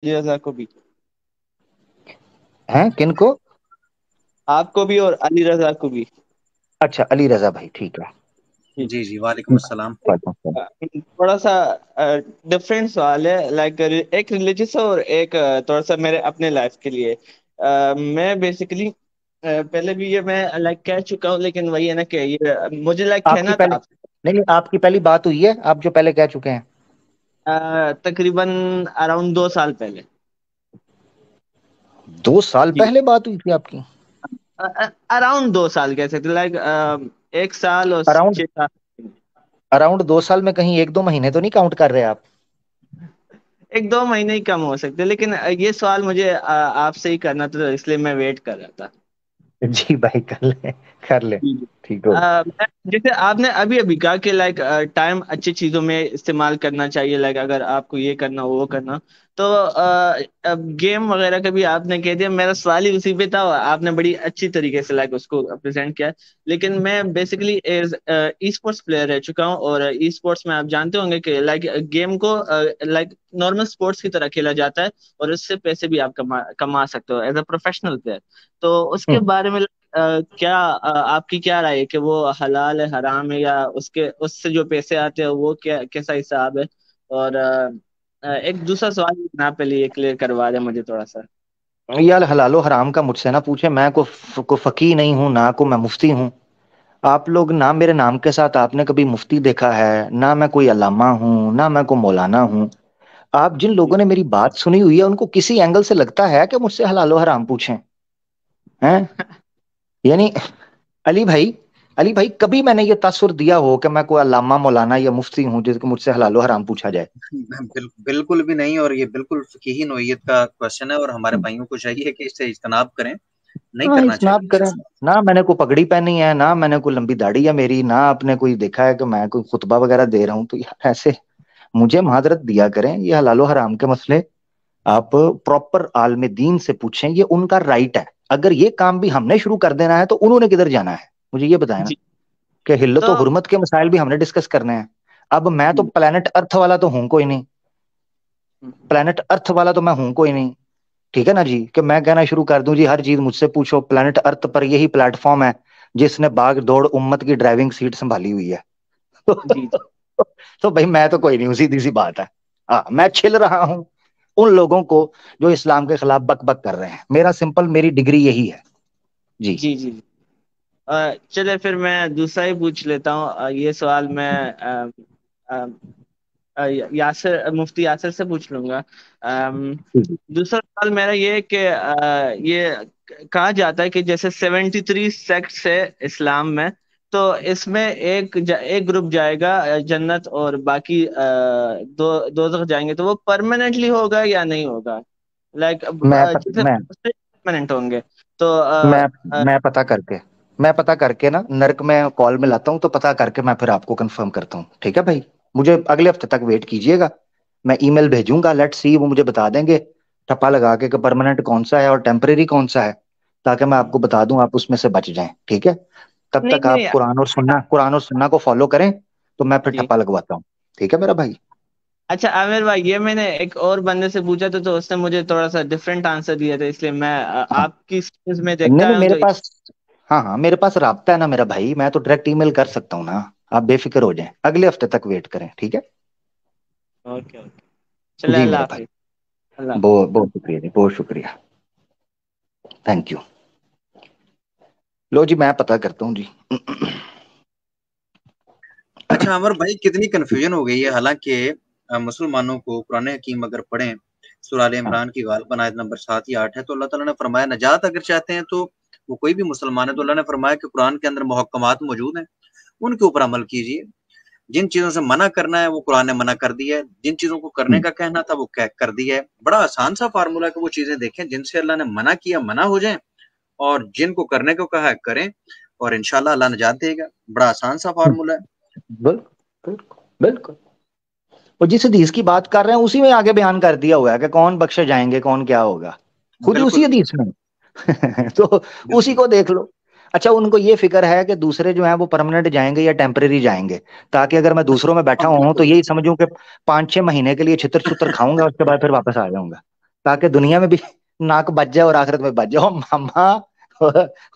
علی رضا کو بھی. ہیں کن کو؟ آپ کو بھی اور علی رضا کو بھی. اچھا علی رضا بھائی، ٹھیک ہے. جی. جی جی، وعلیکم السلام۔ وعلیکم السلام۔ تھوڑا سا ڈفرینٹ سوال ہے، لائک ایک ریلیجیس اور ایک تھوڑا سا میرے اپنے لائف کے لیے. میں بیسیکلی پہلے بھی یہ میں لائک کہہ چکا ہوں، لیکن وہی ہے نا کہ یہ مجھے لائک آپ کی کہنا پہلے، تھا آپ نہیں نہیں، آپ کی پہلی بات ہوئی ہے، آپ جو پہلے کہہ چکے ہیں؟ تقریباً اراؤنڈ 2 سال پہلے. 2 سال جی. پہلے بات ہوئی تھی آپ کی؟ اراؤنڈ 2 سال کہہ سکتے، لائک 1 سال اور اراؤنڈ 6 سال. اراؤنڈ 2 سال میں کہیں 1 2 مہینے تو نہیں کاؤنٹ کر رہے آپ؟ 1 2 مہینے ہی کم ہو سکتے، لیکن یہ سوال مجھے آپ سے ہی کرنا تھا، تو اس لیے میں ویٹ کر رہا تھا. جی بھائی، کر لیں کر لیں، جی جی. ٹھیک ہو. جیسے آپ نے ابھی ابھی کہا کہ لائک ٹائم اچھی چیزوں میں استعمال کرنا چاہیے، لائک اگر آپ کو یہ کرنا وہ کرنا، تو گیم وغیرہ کا بھی آپ نے کہہ دیا. میرا سوال ہی اسی پہ تھا، آپ نے بڑی اچھی طریقے سے لائک اس کو پریزنٹ کیا. لیکن میں basically as e sports player رہ چکا ہوں، اور ای اسپورٹس میں آپ جانتے ہوں گے کہ لائک گیم کو لائک نارمل اسپورٹس کی طرح کھیلا جاتا ہے، اور اس سے پیسے بھی آپ کما سکتے ہو ایز اے پروفیشنل پلیئر. تو اس کے ہوں، بارے میں کیا آپ کی کیا رائے ہے کہ وہ حلال ہے حرام ہے، یا اس سے جو پیسے آتے ہیں وہ کیسا حساب ہے؟ اور ایک دوسرا سوال جناب پہلے یہ کلیئر کروا دیں مجھے تھوڑا سا. یار حلال و حرام کا مجھ سے نہ پوچھے، میں کو فقی نہیں ہوں، نہ کو میں مفتی ہوں. آپ لوگ نہ میرے نام کے ساتھ آپ نے کبھی مفتی دیکھا ہے، نہ میں کوئی علامہ ہوں، نہ میں کوئی مولانا ہوں. آپ جن لوگوں نے میری بات سنی ہوئی ہے ان کو کسی اینگل سے لگتا ہے کہ مجھ سے حلال و حرام پوچھیں؟ ہیں؟ یعنی علی بھائی، علی بھائی، کبھی میں نے یہ تاثر دیا ہو کہ میں کوئی علامہ مولانا یا مفتی ہوں جس کو مجھ سے حلال و حرام پوچھا جائے؟ بالکل بھی نہیں، اور یہ بالکل فقہی نوعیت کا کوشچن ہے، اور ہمارے بھائیوں کو چاہیے کہ اس سے اجتناب کریں، نہیں ہاں کرنا اسناب چاہیے۔ کریں. نہ میں نے کوئی پگڑی پہنی ہے، نہ میں نے کوئی لمبی داڑھی ہے میری، نہ آپ نے کوئی دیکھا ہے کہ میں کوئی خطبہ وغیرہ دے رہا ہوں. تو یار ایسے مجھے معذرت دیا کریں، یہ حلال و حرام کے مسئلے آپ پراپر عالم دین سے پوچھیں، یہ ان کا رائٹ ہے. اگر یہ کام بھی ہم نے شروع کر دینا ہے تو انہوں نے کدھر جانا ہے؟ مجھے یہ بتائیں نا، جی. کہ حلت تو و حرمت کے مسائل بھی ہم نے ڈسکس کرنے ہیں. اب میں تو پلانٹ ارتھ والا تو ہوں کوئی نہیں، پلانٹ ارتھ والا تو میں ہوں کوئی نہیں. ٹھیک ہے نا جی، کہ میں کہنا شروع کر دوں جی ہر چیز مجھ سے پوچھو. پلانٹ ارتھ پر یہی پلیٹ فارم ہے جس نے باغ دوڑ امت کی ڈرائیونگ سیٹ سنبھالی ہوئی ہے. جی جی. تو بھائی میں تو کوئی نہیں، سیدھی سی بات ہے. ہاں میں چھل رہا ہوں ان لوگوں کو جو اسلام کے خلاف بک بک کر رہے ہیں. میرا سمپل، میری ڈگری یہی ہے. جی جی جی. چلے پھر میں دوسرا ہی پوچھ لیتا ہوں. یہ سوال میں یاسر مفتی یاسر سے پوچھ لوں گا. دوسرا سوال میرا یہ ہے کہ یہ کہا جاتا ہے کہ جیسے 73 سیکٹس ہے اسلام میں، تو اس میں ایک گروپ جائے گا جنت، اور باقی دو تک جائیں گے. تو وہ پرماننٹلی ہوگا یا نہیں ہوگا؟ لائک میں جیسے میں پرماننٹ ہوں گے تو میں میں پتا کر کے نا نرک میں کال میں لاتا ہوں، تو پتا کر کے میں پھر آپ کو کنفرم کرتا ہوں. ٹھیک ہے بھائی، مجھے اگلے ہفتے تک ویٹ کیجئے گا. میں ای میل بھیجوں گا، لیٹ سی، وہ مجھے بتا دیں گے ٹھپا لگا کے کہ پرماننٹ کون سا ہے اور ٹیمپریری کون سا ہے، تاکہ میں آپ کو بتا دوں، آپ اس میں سے بچ جائیں. ٹھیک ہے؟ تب نہیں تک نہیں. آپ قرآن اور سننا کو فالو کریں، تو میں پھر جی. ٹھپا لگواتا ہوں. ٹھیک ہے میرا بھائی؟ اچھا عامر بھائی، یہ میں نے ایک اور بندے سے پوچھا تھا، تو اس نے مجھے تھوڑا سا ڈفرینٹ آنسر دیا تھا، اس لیے میں ہاں آپ کی اسکرینز میں نہیں دیکھتا نہیں، ہوں میرے تو. پاس، ہاں ہاں میرے پاس رابطہ ہے نا میرا بھائی، میں تو ڈائریکٹ ای میل کر سکتا ہوں نا. آپ بے فکر ہو جائیں، اگلے ہفتے تک ویٹ کریں. ٹھیک ہے؟ Okay okay. چلے جی اللہ میرا بھائی، حافظ. اللہ حافظ. بہت بہت شکریہ جی، بہت شکریہ. Thank you. لو جی میں پتا کرتا ہوں جی. اچھا عمر بھائی، کتنی کنفیوژن ہو گئی ہے. حالانکہ مسلمانوں کو قرآن حکیم اگر پڑھیں، سورہ آل ہاں عمران کی غالباً آیت نمبر 7 یا 8 ہے، تو اللہ تعالیٰ نے فرمایا نجات اگر چاہتے ہیں تو وہ کوئی بھی مسلمان ہے، تو اللہ نے فرمایا کہ قرآن کے اندر محکمات موجود ہیں، ان کے اوپر عمل کیجیے. جن چیزوں سے منع کرنا ہے وہ قرآن نے منع کر دیا ہے، جن چیزوں کو کرنے کا کہنا تھا وہ کر دیا ہے. بڑا آسان سا فارمولا ہے کہ وہ چیزیں دیکھیں جن سے اللہ نے منع کیا منع ہو جائیں، اور جن کو کرنے کو کہا ہے کریں، اور انشاءاللہ اللہ نجات دے گا. بڑا آسان سا فارمولا ہے. بالکل بالکل بالکل. اور جس حدیث کی بات کر رہے ہیں اسی میں آگے بیان کر دیا ہوا ہے کہ کون بخشے جائیں گے، کون کیا ہوگا، خود ہی بالکل اسی حدیث میں. تو اسی بالکل. کو دیکھ لو. اچھا ان کو یہ فکر ہے کہ دوسرے جو ہیں وہ پرماننٹ جائیں گے یا ٹیمپریری جائیں گے، تاکہ اگر میں دوسروں میں بیٹھا ہوں تو بالکل یہی سمجھوں کہ 5 6 مہینے کے لیے چھتر چھتر کھاؤں گا، اس کے بعد پھر واپس آ جاؤں گا. تاکہ دنیا میں بھی ناک بج جائے اور آخرت میں بج جائے. ماما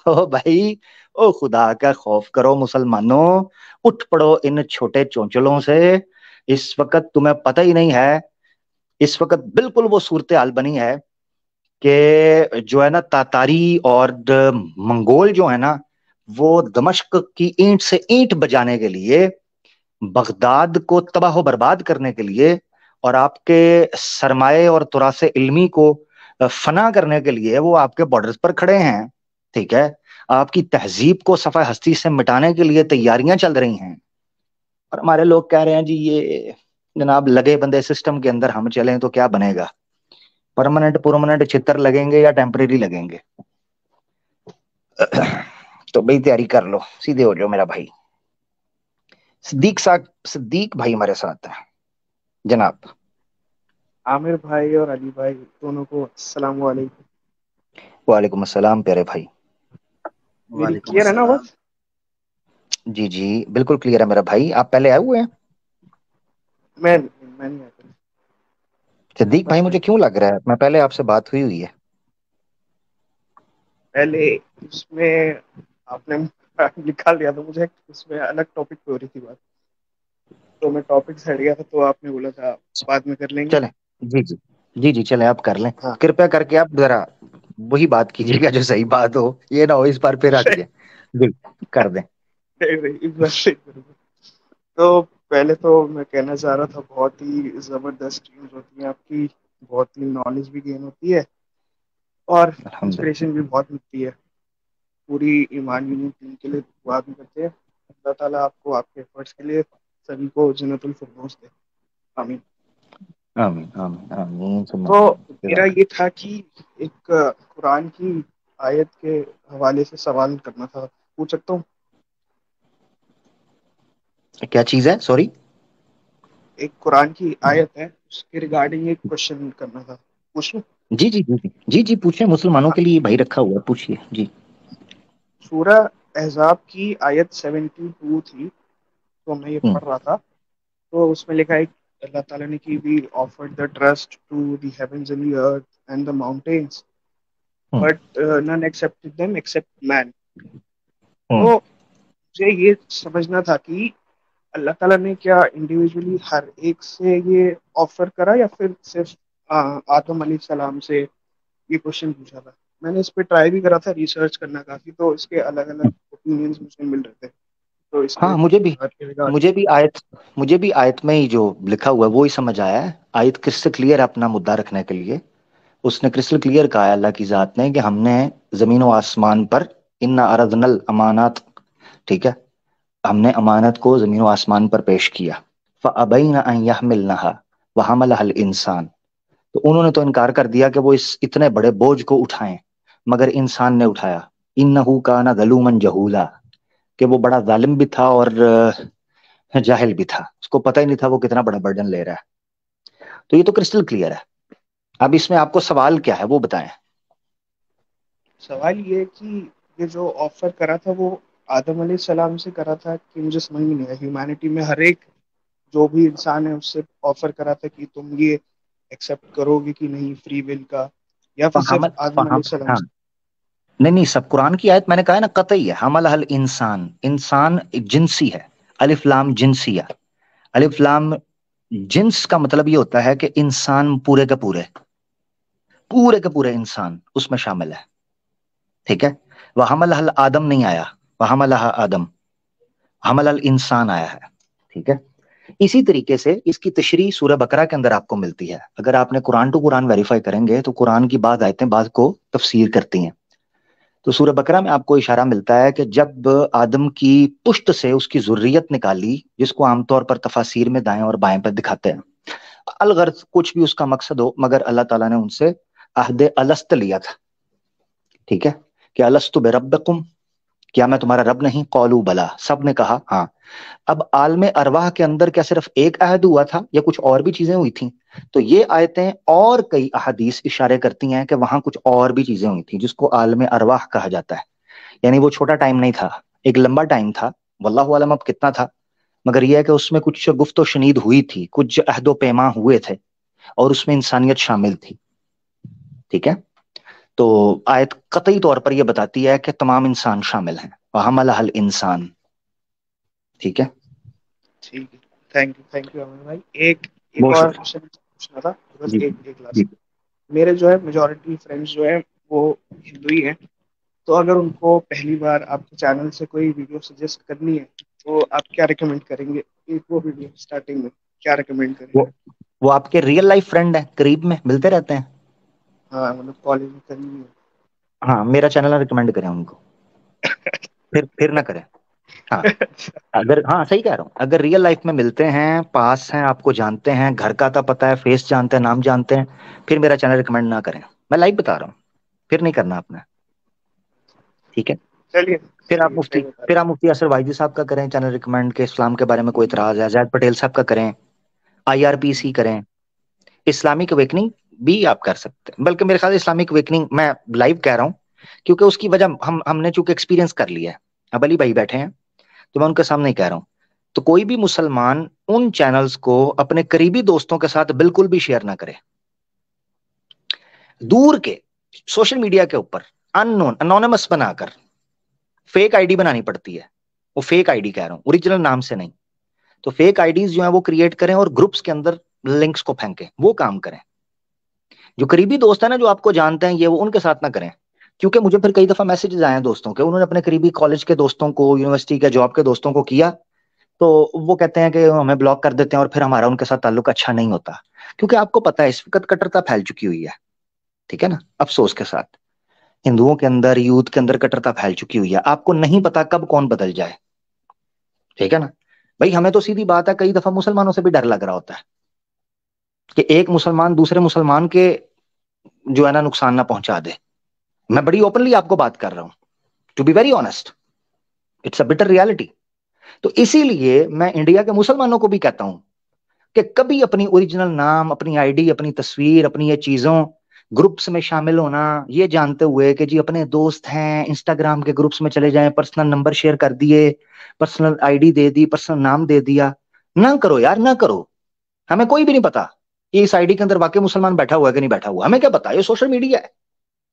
او بھائی، او خدا کا خوف کرو مسلمانوں، اٹھ پڑو ان چھوٹے چونچلوں سے. اس وقت تمہیں پتہ ہی نہیں ہے، اس وقت بالکل وہ صورتحال بنی ہے کہ جو ہے نا تاتاری اور منگول جو ہے نا، وہ دمشق کی اینٹ سے اینٹ بجانے کے لیے، بغداد کو تباہ و برباد کرنے کے لیے، اور آپ کے سرمایہ اور تراث علمی کو فنا کرنے کے لیے وہ آپ کے بارڈرز پر کھڑے ہیں. ٹھیک ہے، آپ کی تہذیب کو صفحہ ہستی سے مٹانے کے لیے تیاریاں چل رہی ہیں. اور ہمارے لوگ کہہ رہے ہیں جی یہ جناب لگے بندے سسٹم کے اندر ہم چلیں تو کیا بنے گا، پرماننٹ چھتر لگیں گے یا ٹیمپریری لگیں گے. تو بھائی تیاری کر لو، سیدھے ہو جاؤ میرا بھائی. صدیق بھائی ہمارے ساتھ ہیں جناب. عامر بھائی اور علی بھائی دونوں کو السلام علیکم. وعلیکم السلام پیارے بھائی. میری وعلیکم کلیئر ہے نا السلام. بس؟ جی جی بالکل کلیئر ہے میرا بھائی. آپ پہلے آئے ہوئے ہیں؟ میں نہیں آتا. صدیق بھائی فرسٹ مجھے ٹائم کیوں لگ رہا ہے میں پہلے آپ سے بات ہوئی ہے. پہلے اس میں آپ نے نکال دیا تھا مجھے، اس میں الگ ٹاپک پہ ہو رہی تھی بات، تو میں ٹاپک سے ہٹ گیا تھا، تو آپ نے بولا تھا بعد میں کر لیں گے. چلیں جی جی جی جی چلیں آپ کر لیں. ہاں کرپیا کر کے آپ ذرا وہی بات کیجیے گا جو صحیح بات ہو، یہ نہ ہو اس بار پھر ہٹ جائیں. جی کر دیں. تو پہلے تو میں کہنا چاہ رہا تھا بہت ہی زبردست چیز ہوتی ہے آپ کی، بہت ہی نالج بھی گین ہوتی ہے اور الحمدللہ. انسپریشن بھی بہت ملتی ہے. پوری ایمان یونین ٹیم کے لیے دعا بھی کرتے ہیں، اللہ تعالیٰ آپ کو آپ کے ایفرٹس کے لیے سبھی کو جنت الفردوس دے. آمین. آمین آمین آمین ثم تو آمین. میرا جزاک یہ تھا کہ ایک قرآن کی آیت کے حوالے سے سوال کرنا تھا، پوچھ سکتا ہوں؟ اللہ. کیا چیز ہے سوری؟ ایک قرآن کی آیت ہے، اس کے ریگارڈنگ ایک کوشچن کرنا تھا، پوچھ لوں؟ جی جی جی جی جی پوچھیں، مسلمانوں ہاں، کے لیے بھائی رکھا ہوا ہے، پوچھیے جی. سورہ احزاب کی آیت 72 تھی، تو میں یہ ہوں پڑھ رہا تھا، تو اس میں لکھا ہے اللہ تعالیٰ نے کہ we offered the trust to the heavens and the earth and the mountains ہوں but none accepted them except man. ہوں. تو مجھے یہ سمجھنا تھا کہ اللہ تعالیٰ نے کیا انڈیویجولی ہر ایک سے یہ آفر کرا یا پھر صرف آدم علیہ السلام سے یہ کوشچن پوچھا تھا. میں نے اس پہ ٹرائی بھی کرا تھا ریسرچ کرنا کافی، تو اس کے الگ الگ اوپینینز مجھے مل رہے تھے، تو اس کے ہاں مجھے بھی ریگارڈنگ. مجھے بھی آیت میں ہی جو لکھا ہوا ہے وہی سمجھ آیا ہے. آیت کرسٹل کلیئر ہے اپنا مدعا رکھنے کے لیے. اس نے کرسٹل کلیئر کہا ہے اللہ کی ذات نے کہ ہم نے زمین و آسمان پر انا اردنا الامانات، ٹھیک ہے، ہم نے امانت کو زمین و آسمان پر پیش کیا. فابین ان یحملنها وحملها الانسان، تو انہوں نے تو انکار کر دیا کہ وہ اس اتنے بڑے بوجھ کو اٹھائیں، مگر انسان نے اٹھایا. انہ کان ظلوما جہولا، کہ وہ بڑا ظالم بھی تھا اور جاہل بھی تھا، اس کو پتہ ہی نہیں تھا وہ کتنا بڑا برڈن لے رہا ہے. تو یہ تو کرسٹل کلیئر ہے. اب اس میں آپ کو سوال کیا ہے وہ بتائیں. سوال یہ ہے کہ یہ جو آفر کرا تھا وہ آدم علیہ السلام سے کرا تھا کہ مجھے سمجھ میں نہیں آیا. ہیومینٹی میں ہر ایک جو بھی انسان ہے اس سے آفر کرا تھا کہ تم یہ ایکسیپٹ کرو گے کہ نہیں فری ول کا، یا پھر صرف آدم علیہ السلام ہاں سے؟ نہیں نہیں، سب قرآن کی آیت میں نے کہا ہے نا قطعی ہے. حمل حل انسان، انسان ایک جنسی ہے. الف لام جنسیہ. الف لام جنس کا مطلب یہ ہوتا ہے کہ انسان پورے کے پورے انسان اس میں شامل ہے. ٹھیک ہے، وہ حمل حل آدم نہیں آیا، وہ حمل آدم، حمل الانسان آیا ہے. ٹھیک ہے، اسی طریقے سے اس کی تشریح سورہ بقرہ کے اندر آپ کو ملتی ہے. اگر آپ نے قرآن ٹو قرآن ویریفائی کریں گے تو قرآن کی بعض آیتیں بعض کو تفسیر کرتی ہیں. تو سورہ بقرہ میں آپ کو اشارہ ملتا ہے کہ جب آدم کی پشت سے اس کی ذریت نکالی، جس کو عام طور پر تفاسیر میں دائیں اور بائیں پر دکھاتے ہیں، الغرض کچھ بھی اس کا مقصد ہو، مگر اللہ تعالیٰ نے ان سے عہد الست لیا تھا. ٹھیک ہے، کہ الست بربکم، کیا میں تمہارا رب نہیں؟ قولو بلا، سب نے کہا ہاں. اب عالم ارواح کے اندر کیا صرف ایک عہد ہوا تھا یا کچھ اور بھی چیزیں ہوئی تھیں؟ تو یہ آیتیں اور کئی احادیث اشارے کرتی ہیں کہ وہاں کچھ اور بھی چیزیں ہوئی تھیں جس کو عالم ارواح کہا جاتا ہے. یعنی وہ چھوٹا ٹائم نہیں تھا، ایک لمبا ٹائم تھا. واللہ عالم اب کتنا تھا، مگر یہ ہے کہ اس میں کچھ گفت و شنید ہوئی تھی، کچھ عہد و پیما ہوئے تھے، اور اس میں انسانیت شامل تھی. ٹھیک ہے. تو آیت قطعی طور پر یہ بتاتی ہے کہ تمام انسان شامل ہیں. وَحَمَلَهَا الْإِنسان. ٹھیک ہے. ٹھیک ہے. تھینک یو امین بھائی. ایک بہت اور شکریہ. کوشچن پوچھنا تھا بس، جی ایک جی. لاسٹ. میرے جو ہے میجورٹی فرینڈس جو ہیں وہ ہندو ہی ہیں، تو اگر ان کو پہلی بار آپ کے چینل سے کوئی ویڈیو سجیسٹ کرنی ہے تو آپ کیا ریکمینڈ کریں گے؟ ایک وہ ویڈیو اسٹارٹنگ میں کیا ریکمینڈ کریں وہ گے؟ وہ آپ کے ریئل لائف فرینڈ ہیں، قریب میں ملتے رہتے ہیں؟ ہاں مطلب کالج میں کرنی ہے. ہاں، میرا چینل ریکمینڈ کریں ان کو، پھر نہ کریں. ہاں اگر، ہاں صحیح کہہ رہا ہوں، اگر ریئل لائف میں ملتے ہیں، پاس ہیں، آپ کو جانتے ہیں، گھر کا تو پتہ ہے، فیس جانتے ہیں، نام جانتے ہیں، پھر میرا چینل ریکمینڈ نہ کریں. میں لائف بتا رہا ہوں، پھر نہیں کرنا آپ نے. ٹھیک ہے. چلیے پھر آپ صحیح ہے، مفتی صحیح بتا رہے پھر آپ مفتی اثر واحدی صاحب کا کریں چینل ریکمینڈ، کہ اسلام کے بارے میں کوئی ہیں. اعتراض ہے. زید پٹیل صاحب کا کریں. IRPC کریں. اسلامک اویکننگ بھی آپ کر سکتے ہیں، بلکہ میرے خیال اسلامک اویکننگ میں لائیو کہہ رہا ہوں کیونکہ اس کی وجہ ہم نے چونکہ ایکسپیرینس کر لیا ہے. اب علی بھائی بیٹھے ہیں تو میں ان کے سامنے ہی کہہ رہا ہوں. تو کوئی بھی مسلمان ان چینلز کو اپنے قریبی دوستوں کے ساتھ بالکل بھی شیئر نہ کرے. دور کے سوشل میڈیا کے اوپر ان نون انونیمس بنا کر فیک آئی ڈی بنانی پڑتی ہے. وہ فیک آئی ڈی کہہ رہا ہوں، اوریجنل نام سے نہیں. تو فیک آئی ڈیز جو ہیں وہ کریٹ کریں اور گروپس کے اندر لنکس کو پھینکیں، وہ کام کریں. جو قریبی دوست ہیں نا، جو آپ کو جانتے ہیں، یہ وہ ان کے ساتھ نہ کریں. کیونکہ مجھے پھر کئی دفعہ میسجز آئے ہیں دوستوں کے، انہوں نے اپنے قریبی کالج کے دوستوں کو، یونیورسٹی کے، جاب کے دوستوں کو کیا، تو وہ کہتے ہیں کہ ہمیں بلاک کر دیتے ہیں اور پھر ہمارا ان کے ساتھ تعلق اچھا نہیں ہوتا. کیونکہ آپ کو پتا ہے اس وقت کٹرتا پھیل چکی ہوئی ہے. ٹھیک ہے نا. افسوس کے ساتھ ہندوؤں کے اندر، یوتھ کے اندر کٹرتا پھیل چکی ہوئی ہے. آپ کو نہیں پتا کب کون بدل جائے. ٹھیک ہے نا بھائی. ہمیں تو سیدھی بات ہے، کئی دفعہ مسلمانوں سے بھی ڈر لگ رہا ہوتا ہے کہ ایک مسلمان دوسرے مسلمان کے جو ہے نا نقصان نہ پہنچا دے. میں بڑی اوپنلی آپ کو بات کر رہا ہوں، to be very honest, it's a bitter reality. تو اسی لیے میں انڈیا کے مسلمانوں کو بھی کہتا ہوں کہ کبھی اپنی اوریجنل نام، اپنی آئی ڈی، اپنی تصویر، اپنی یہ چیزوں گروپس میں شامل ہونا یہ جانتے ہوئے کہ جی اپنے دوست ہیں، انسٹاگرام کے گروپس میں چلے جائیں، پرسنل نمبر شیئر کر دیے، personal I D they the, personal نام دے دیا. نہ کرو یار، نہ کرو. ہمیں کوئی بھی نہیں پتا کہ اس آئی ڈی کے اندر واقعی مسلمان بیٹھا ہوا ہے کہ نہیں بیٹھا ہوا. ہمیں کیا پتا، یہ سوشل میڈیا ہے،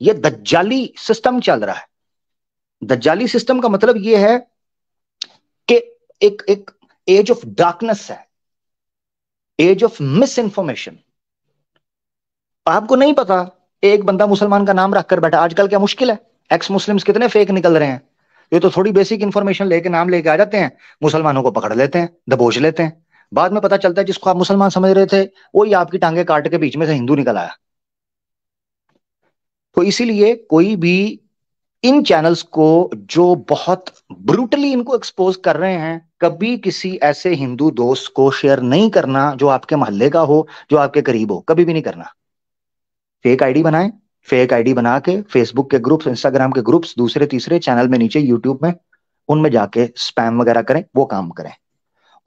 یہ دجالی سسٹم چل رہا ہے. دجالی سسٹم کا مطلب یہ ہے کہ ایک ایج آف ڈارکنس ہے، ایج آف مس انفارمیشن. آپ کو نہیں پتا، ایک بندہ مسلمان کا نام رکھ کر بیٹھا. آج کل کیا مشکل ہے، ایکس مسلمز کتنے فیک نکل رہے ہیں. یہ تو تھوڑی بیسک انفارمیشن لے کے، نام لے کے آ جاتے ہیں، مسلمانوں کو پکڑ لیتے ہیں، دبوچ لیتے ہیں. بعد میں پتا چلتا ہے جس کو آپ مسلمان سمجھ رہے تھے وہی آپ کی ٹانگیں کاٹ کے بیچ میں سے ہندو نکل آیا. تو اسی لیے کوئی بھی ان چینلز کو جو بہت بروٹلی ان کو ایکسپوز کر رہے ہیں، کبھی کسی ایسے ہندو دوست کو شیئر نہیں کرنا جو آپ کے محلے کا ہو، جو آپ کے قریب ہو. کبھی بھی نہیں کرنا. فیک آئی ڈی بنائیں، فیک آئی ڈی بنا کے فیس بک کے گروپس، انسٹاگرام کے گروپس، دوسرے تیسرے چینل میں نیچے یوٹیوب میں ان میں جا کے سپیم وغیرہ کریں، وہ کام کریں.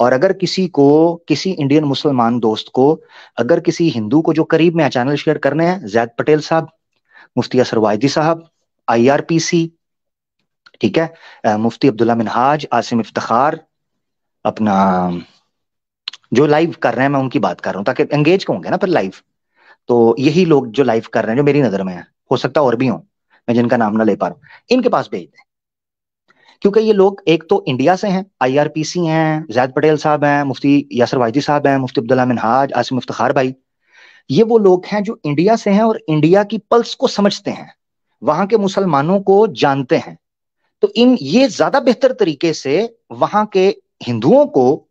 اور اگر کسی کو، کسی انڈین مسلمان دوست کو، اگر کسی ہندو کو جو قریب میں چینل شیئر کرنے ہیں، زید پٹیل صاحب، مفتی اثر واحدی صاحب، IRPC، ٹھیک ہے، مفتی عبداللہ منہاج، عاصم افتخار، اپنا جو لائیو کر رہے ہیں، میں ان کی بات کر رہا ہوں تاکہ انگیج ہوں گے نا پھر لائیو. تو یہی لوگ جو لائیو کر رہے ہیں جو میری نظر میں ہیں، ہو سکتا اور بھی ہوں میں جن کا نام نہ لے پا رہا ہوں، ان کے پاس بھیج دیں. کیونکہ یہ لوگ ایک تو انڈیا سے ہیں، IRPC ہیں، زید پٹیل صاحب ہیں، مفتی یاسر واحدی صاحب ہیں، مفتی عبداللہ منہاج، عاصم افتخار بھائی. یہ وہ لوگ ہیں جو انڈیا سے ہیں اور انڈیا کی پلس کو سمجھتے ہیں، وہاں کے مسلمانوں کو جانتے ہیں. تو یہ زیادہ بہتر طریقے سے وہاں کے ہندوؤں کو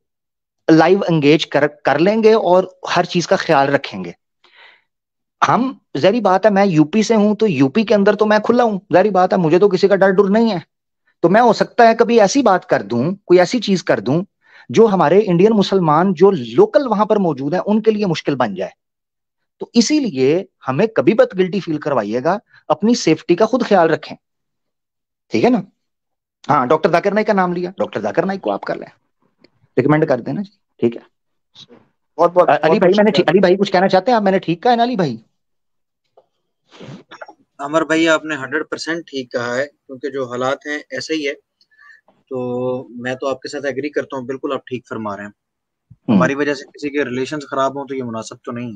لائیو انگیج کر لیں گے اور ہر چیز کا خیال رکھیں گے. ہم ظاہری بات ہے، میں یو پی سے ہوں تو یو پی کے اندر تو میں کھلا ہوں، ظاہری بات ہے، مجھے تو کسی کا ڈر ڈر نہیں ہے. تو میں ہو سکتا ہے کبھی ایسی بات کر دوں، کوئی ایسی چیز کر دوں جو ہمارے انڈین مسلمان جو لوکل وہاں پر موجود ہیں ان کے لیے مشکل بن جائے. تو اسی لیے ہمیں کبھی بت گلٹی فیل کروائیے گا، اپنی سیفٹی کا خود خیال رکھیں. ٹھیک ہے نا. ہاں، ڈاکٹر ذاکر نائک کا نام لیا، ڈاکٹر ذاکر نائک کو آپ کر لیں، ریکمینڈ کر دینا جی. ٹھیک ہے. بہت بہت علی بہت بھائی، بہت شکریہ. علی بھائی کچھ کہنا چاہتے ہیں آپ؟ میں نے ٹھیک کہا ہے نا علی بھائی؟ عمر بھائی آپ نے 100% ٹھیک کہا ہے، کیونکہ جو حالات ہیں ایسے ہی ہے. تو میں تو آپ کے ساتھ ایگری کرتا ہوں، بالکل آپ ٹھیک فرما رہے ہیں. ہماری وجہ سے کسی کے ریلیشنز خراب ہوں تو یہ مناسب تو نہیں.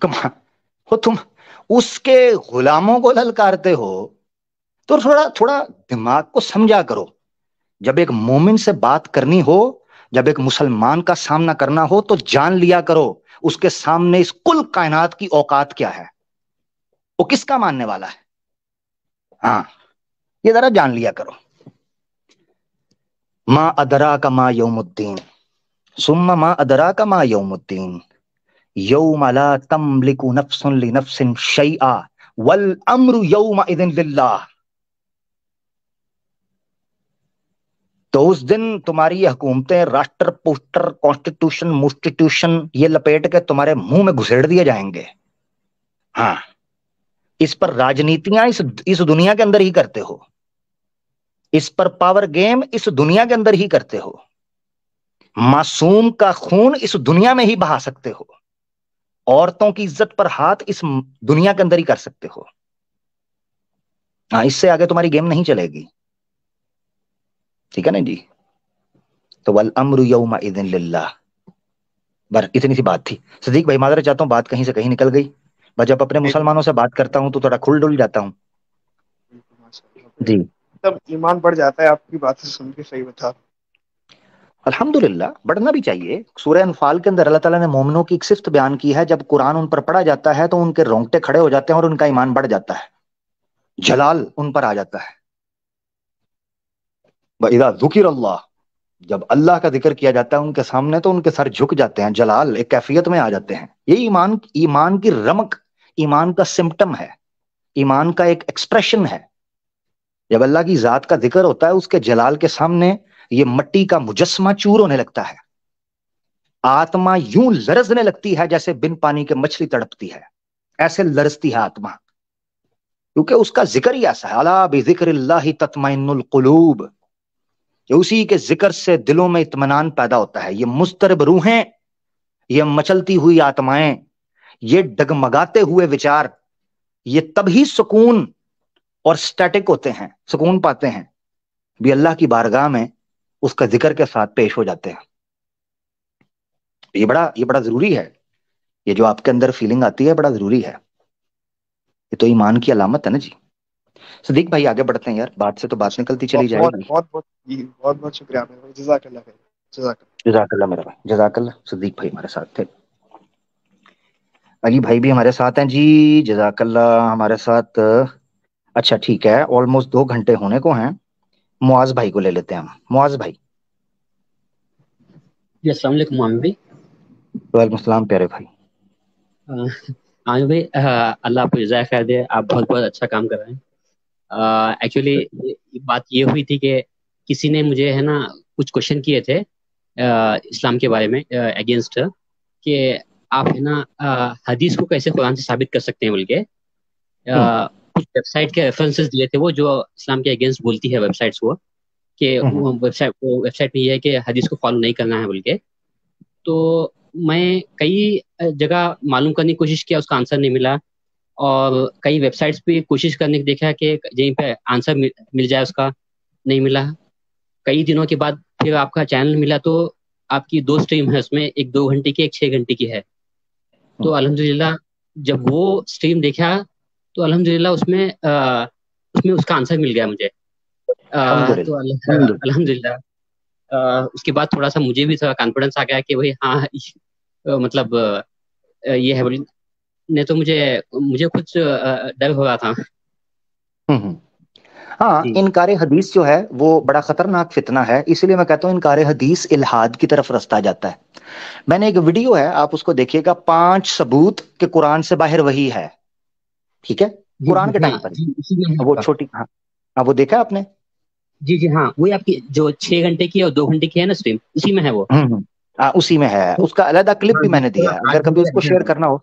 تم اس کے غلاموں کو للکارتے ہو، تو تھوڑا دماغ کو سمجھا کرو. جب ایک مومن سے بات کرنی ہو، جب ایک مسلمان کا سامنا کرنا ہو، تو جان لیا کرو اس کے سامنے اس کل کائنات کی اوقات کیا ہے، وہ کس کا ماننے والا ہے. ہاں یہ ذرا جان لیا کرو. ما ادراک ما یوم الدین ثم ما ادراک ما یوم الدین یوم لا تملک نفس لنفس شیئا والامر یومئذ للہ. تو اس دن تمہاری یہ حکومتیں راشٹر پوسٹر کانسٹیٹیوشن مسٹیٹیوشن یہ لپیٹ کے تمہارے منہ میں گھسیڑ دیے جائیں گے. ہاں اس پر راجنیتیاں اس دنیا کے اندر ہی کرتے ہو، اس پر پاور گیم اس دنیا کے اندر ہی کرتے ہو، معصوم کا خون اس دنیا میں ہی بہا سکتے ہو، عورتوں کی عزت پر ہاتھ اس دنیا کے اندر ہی کر سکتے ہو. ہاں اس سے آگے تمہاری گیم نہیں چلے گی. ٹھیک ہے نا جی. تو والامر یومئذ للہ. اتنی سی بات تھی. صدیق بھائی معذرت چاہتا ہوں، بات کہیں سے کہیں نکل گئی. میں جب اپنے مسلمانوں سے بات کرتا ہوں تو تھوڑا کھل ڈل جاتا ہوں. جی تب ایمان بڑھ جاتا ہے آپ کی باتیں سن کے. صحیح بتا. الحمدللہ بڑھنا بھی چاہیے. سورہ انفال کے اندر اللہ تعالیٰ نے مومنوں کی ایک صفت بیان کی ہے، جب قرآن ان پر پڑھا جاتا ہے تو ان کے رونگٹے کھڑے ہو جاتے ہیں اور ان کا ایمان بڑھ جاتا ہے، جلال ان پر آ جاتا ہے. وَإِذَا ذُكِرَ اللَّهُ، جب اللہ کا ذکر کیا جاتا ہے ان کے سامنے تو ان کے سر جھک جاتے ہیں، جلال ایک کیفیت میں آ جاتے ہیں. یہ ایمان کی رمق، ایمان کا سمپٹم ہے، ایمان کا ایک ایکسپریشن ہے. جب اللہ کی ذات کا ذکر ہوتا ہے اس کے جلال کے سامنے یہ مٹی کا مجسمہ چور ہونے لگتا ہے. آتما یوں لرزنے لگتی ہے جیسے بن پانی کے مچھلی تڑپتی ہے، ایسے لرزتی ہے آتما، کیونکہ اس کا ذکر ہی ایسا ہے. الا بذکر اللہ تطمئن القلوب، کہ اسی کے ذکر سے دلوں میں اطمینان پیدا ہوتا ہے. یہ مضطرب روحیں، یہ مچلتی ہوئی آتمائیں، یہ ڈگمگاتے ہوئے وچار، یہ تبھی سکون اور سٹیٹک ہوتے ہیں، سکون پاتے ہیں بھی اللہ کی بارگاہ میں اس کا ذکر کے ساتھ پیش ہو جاتے ہیں. یہ بڑا ضروری ہے. یہ جو آپ کے اندر فیلنگ آتی ہے بڑا ضروری ہے. یہ تو ایمان کی علامت ہے نا جی. صدیق بھائی آگے بڑھتے ہیں یار، بات سے تو بات نکلتی چلی جائے گی. بہت بہت شکریہ عامر بھائی. جزاک اللہ خیر. جزاک اللہ میرا بھائی، جزاک اللہ. صدیق بھائی ہمارے ساتھ تھے. علی بھائی بھی ہمارے ساتھ ہیں جی، جزاک اللہ ہمارے ساتھ. اچھا ٹھیک ہے، آلموسٹ 2 گھنٹے ہونے کو ہیں. معاذ بھائی کو لے لیتے ہیں ہم. معاذ بھائی. جی السلام علیکم عامر بھائی. وعلیکم السلام پیارے بھائی. عامر بھائی اللہ آپ کو جزائے خیر دے، آپ بہت بہت اچھا کام کر رہے ہیں. ایکچولی بات یہ ہوئی تھی کہ کسی نے مجھے ہے نا کچھ کوشچن کیے تھے اسلام کے بارے میں اگینسٹ، کہ آپ ہے نا حدیث کو کیسے قرآن سے ثابت کر سکتے ہیں بول کے. کچھ ویب سائٹ کے ریفرنسز دیے تھے وہ جو اسلام کے اگینسٹ بولتی ہے ویب سائٹس وہ، کہ ویب سائٹ میں یہ ہے کہ حدیث کو فالو نہیں کرنا ہے بول کے. تو میں کئی جگہ معلوم کرنے کی کوشش کیا، اس کا آنسر نہیں ملا. اور کئی ویب سائٹس پہ کوشش کرنے کی دیکھا کہ جہیں پہ آنسر مل جائے اس کا، نہیں ملا. کئی دنوں کے بعد پھر آپ کا چینل ملا تو آپ کی 2 سٹریم ہے، اس میں ایک 2 گھنٹے کی، ایک 6 گھنٹے کی ہے. تو الحمدللہ جب وہ سٹریم دیکھا تو الحمدللہ اس میں اس کا آنسر مل گیا مجھے. تو الحمدللہ اس کے بعد تھوڑا سا مجھے بھی تھوڑا کانفیڈنس آ گیا کہ بھائی ہاں مطلب یہ ہے بولی. نہیں تو مجھے کچھ ڈر ہو رہا تھا. ہاں انکار حدیث جو ہے وہ بڑا خطرناک فتنہ ہے، اسی لیے میں کہتا ہوں انکار حدیث الحاد کی طرف رستہ جاتا ہے. میں نے ایک ویڈیو ہے، آپ اس کو دیکھیے گا، 5 ثبوت کہ قرآن سے باہر وہی ہے. ٹھیک ہے، قرآن کے ٹائم پر وہ چھوٹی، ہاں وہ دیکھا آپ نے؟ جی ہاں، وہی آپ کی جو 6 گھنٹے کی اور 2 گھنٹے کی ہے نا سٹریم، اسی میں ہے وہ. اسی میں ہے. اس کا علیحدہ کلپ بھی میں نے دیا ہے، اگر کبھی اس کو شیئر کرنا ہو.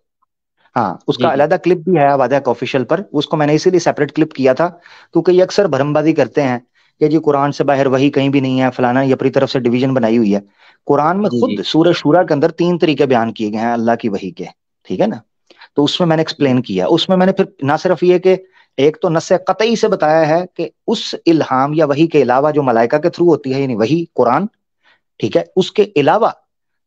ہاں اس کا علیحدہ کلپ بھی ہے آبادیہ آفیشیل پر. اس کو میں نے اسی لیے سیپریٹ کلپ کیا تھا کیونکہ یہ اکثر بھرم بازی کرتے ہیں کہ جی قرآن سے باہر وہی کہیں بھی نہیں ہے، فلانا یہ اپنی طرف سے ڈویژن بنائی ہوئی ہے. قرآن میں خود سورہ شورا کے اندر 3 طریقے بیان کیے گئے ہیں اللہ کی وحی کے. ٹھیک ہے نا، تو اس میں نے ایکسپلین کیا. اس میں نے پھر نہ صرف یہ کہ ایک تو نص قطعی سے بتایا ہے کہ اس الہام یا وحی کے علاوہ جو ملائکہ کے تھرو ہوتی ہے، یعنی وحی قرآن، ٹھیک ہے، اس کے علاوہ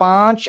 5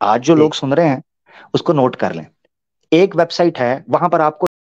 آج جو لوگ سن رہے ہیں اس کو نوٹ کر لیں. ایک ویب سائٹ ہے وہاں پر آپ کو